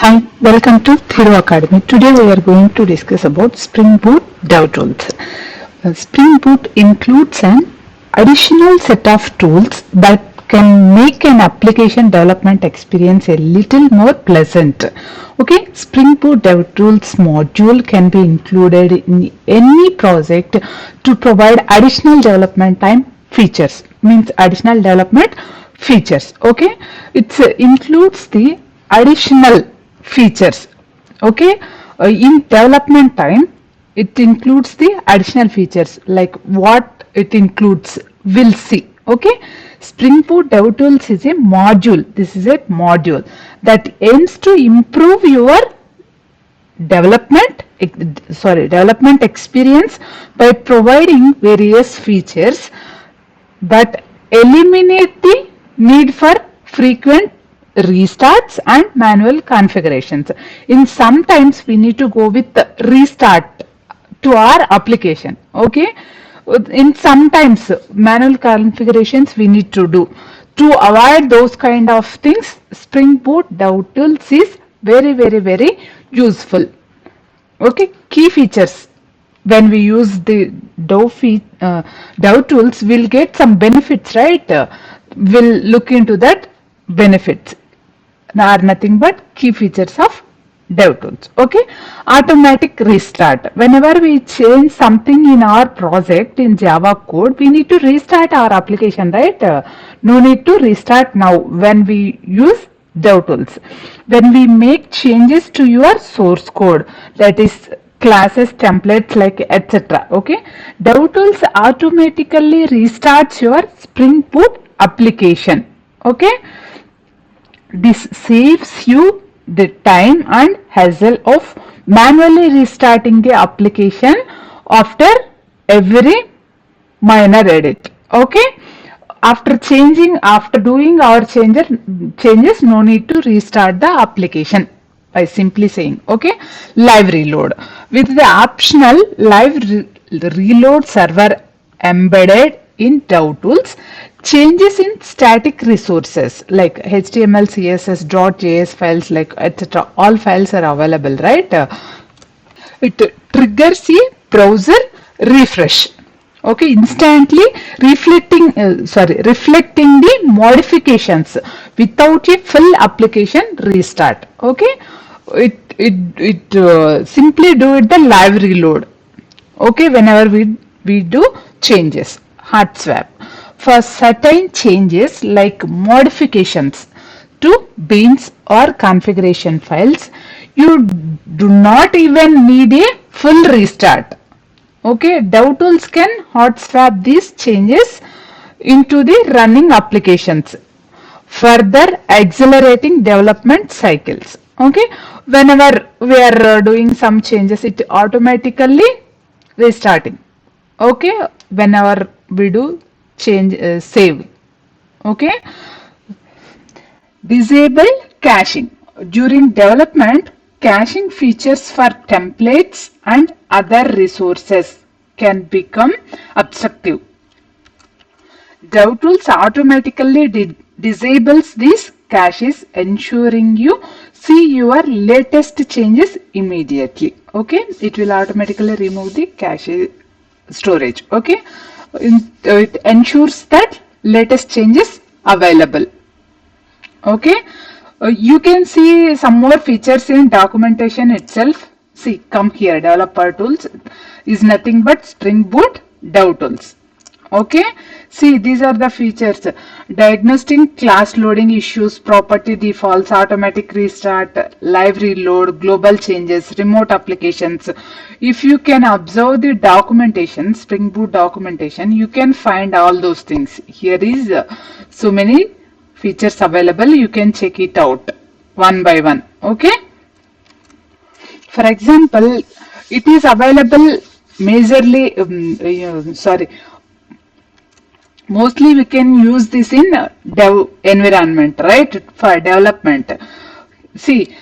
Hi, welcome to Thiru Academy. Today we are going to discuss about Spring Boot Dev Tools. Spring Boot includes an additional set of tools that can make an application development experience a little more pleasant. Okay, Spring Boot Dev Tools module can be included in any project to provide additional development time features. Means additional development features. Okay, it includes the additional features. Okay, in development time it includes the additional features, like what it includes we'll see. Okay, Spring Boot DevTools is a module. This is a module that aims to improve your development experience by providing various features that eliminate the need for frequent restarts and manual configurations. In sometimes we need to go with the restart to our application. Okay, in sometimes manual configurations we need to do. To avoid those kind of things, Spring Boot DevTools is very useful. Okay, key features. When we use the Dev tools, we'll get some benefits, right? We'll look into that benefits. Are nothing but key features of Dev tools. Okay, automatic restart. Whenever we change something in our project in Java code, we need to restart our application, right? No need to restart now when we use Dev tools. When we make changes to your source code, that is classes, templates, like etc. Okay, DevTools automatically restarts your Spring Boot application. Okay, this saves you the time and hassle of manually restarting the application after every minor edit. Okay, after doing our changes, no need to restart the application by simply saying. Okay, live reload. With the optional live reload server embedded in DevTools, changes in static resources like HTML, CSS, .js files, like etc. all files are available, right? It triggers a browser refresh. Okay, instantly reflecting the modifications without a full application restart. Okay, it simply do it the live reload. Okay, whenever we do changes, hard swap for certain changes like modifications to beans or configuration files, you do not even need a full restart. Okay, DevTools can hot swap these changes into the running applications, further accelerating development cycles. Okay, whenever we are doing some changes, it automatically restarting. Okay, whenever we do change, save. Okay, disable caching. During development, caching features for templates and other resources can become obstructive. DevTools automatically disables these caches, ensuring you see your latest changes immediately. Okay, it will automatically remove the cache storage. Okay, it ensures that latest changes available. Okay, you can see some more features in documentation itself. See, come here, developer tools is nothing but Spring Boot Dev tools. Okay, see, these are the features: diagnosing class loading issues, property defaults, automatic restart, live reload, global changes, remote applications. If you can observe the documentation, Spring Boot documentation, you can find all those things. Here is so many features available. You can check it out one by one. Okay, for example, it is available majorly mostly we can use this in dev environment, right, for development. See,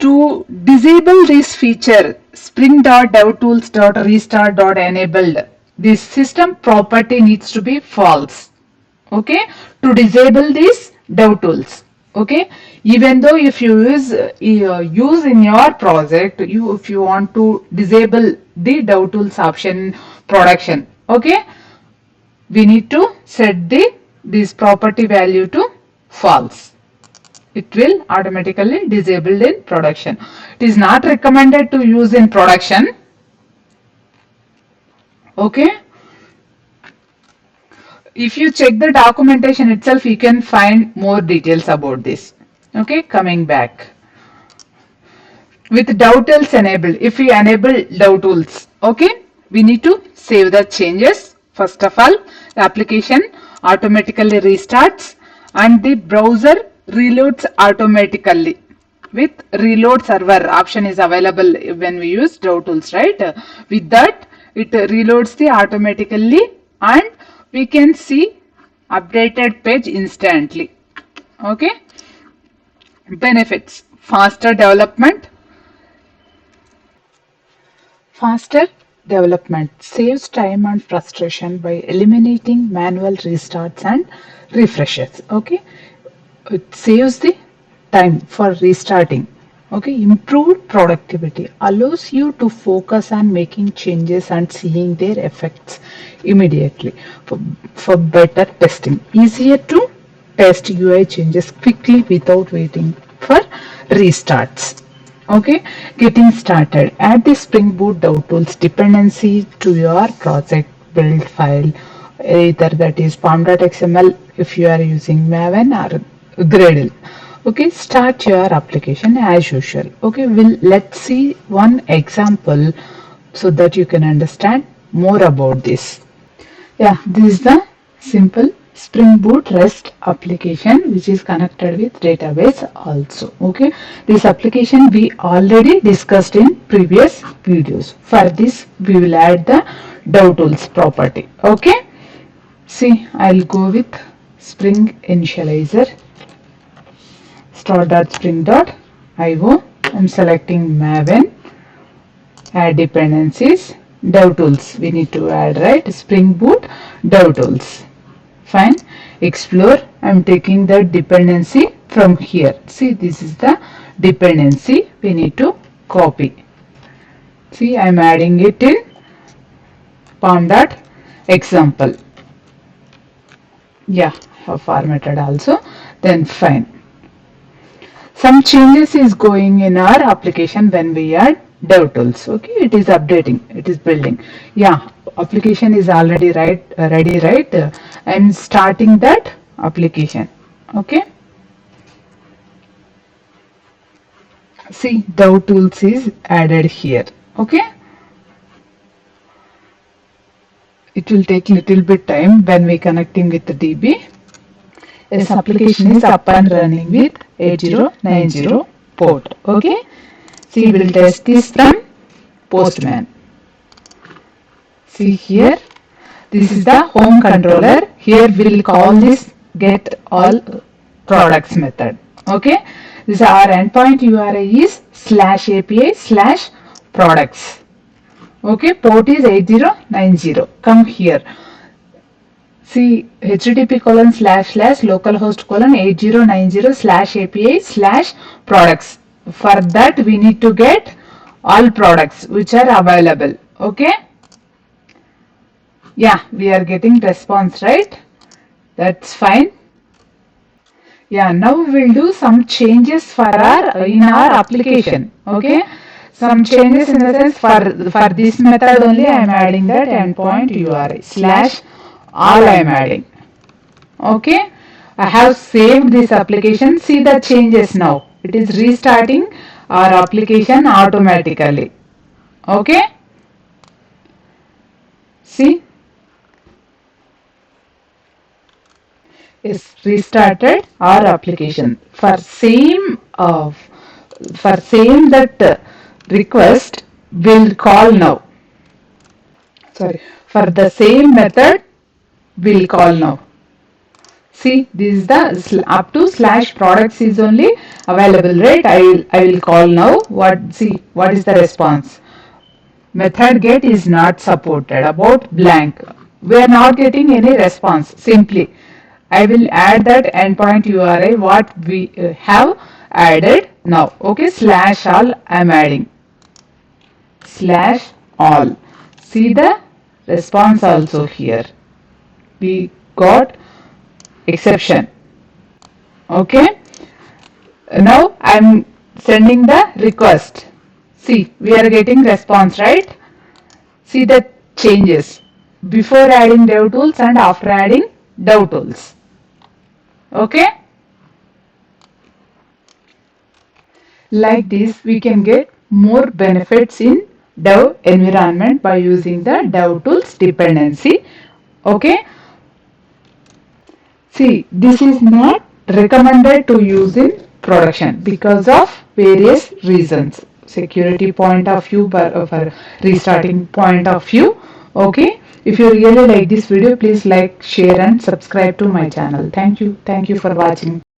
to disable this feature, spring.devtools.restart.enabled, this system property needs to be false. Okay, to disable this DevTools. Okay, Even though if you use in your project, if you want to disable the DevTools option production, okay, we need to set this property value to false. It will automatically disabled in production. It is not recommended to use in production. Okay. If you check the documentation itself, you can find more details about this. Okay, coming back. With DevTools enabled, if we enable DevTools, okay, we need to save the changes. First of all, the application automatically restarts and the browser reloads automatically. With reload server option is available when we use DevTools, right? With that, it reloads the automatically and we can see updated page instantly. Okay. Benefits: faster development. Faster development saves time and frustration by eliminating manual restarts and refreshes. Okay, it saves the time for restarting. Okay, improved productivity allows you to focus on making changes and seeing their effects immediately for better testing. Easier to test UI changes quickly without waiting for restarts. Okay, getting started. Add the Spring Boot DevTools dependency to your project build file, either that is pom.xml if you are using Maven or Gradle. Okay, start your application as usual. Okay, let's see one example so that you can understand more about this. Yeah, this is the simple Spring Boot REST application which is connected with database also. Okay, this application we already discussed in previous videos. For this we will add the DevTools property. Okay, see, I'll go with Spring Initializer start.spring.io. I'm selecting Maven, add dependencies, DevTools we need to add, right? Spring Boot DevTools. Fine. Explore. I'm taking the dependency from here. See, this is the dependency we need to copy. See, I'm adding it in pom.example. Yeah, formatted also. Then fine. Some changes is going in our application when we add DevTools. Okay, it is updating, it is building. Yeah, application is already ready, right? I'm starting that application. Okay. See, DevTools is added here. Okay. It will take little bit time when we connecting with the DB. This application is up and running with 8090 port. Okay. See, we'll test this from Postman. See here, this is the home controller. Here we'll call this get all products method. Okay. This our endpoint URI is /API/products. Okay. Port is 8090. Come here. See, http://localhost:8090/API/products. For that we need to get all products which are available. Okay. Yeah, we are getting response, right? That's fine. Yeah, now we'll do some changes for in our application. Okay. Some changes in the sense for this method only I am adding that endpoint URI /all I am adding. Okay. I have saved this application. See the changes now. It is restarting our application automatically. Okay. See. Is restarted our application for same that request will call now. Sorry, for the same method will call now. See, this is the up to /products is only available, right? I will call now. What is the response? Method get is not supported about blank. We are not getting any response. Simply I will add that endpoint URI what we have added now. Okay, slash all I am adding. Slash all. See the response also here. We got exception. Okay. Now I am sending the request. See, we are getting response, right? See the changes before adding DevTools and after adding DevTools. Okay? Like this, we can get more benefits in Dev environment by using the DevTools dependency. Okay? See, this is not recommended to use in production because of various reasons. Security point of view, for restarting point of view. Okay. If you really like this video, please like, share and subscribe to my channel. Thank you. Thank you for watching.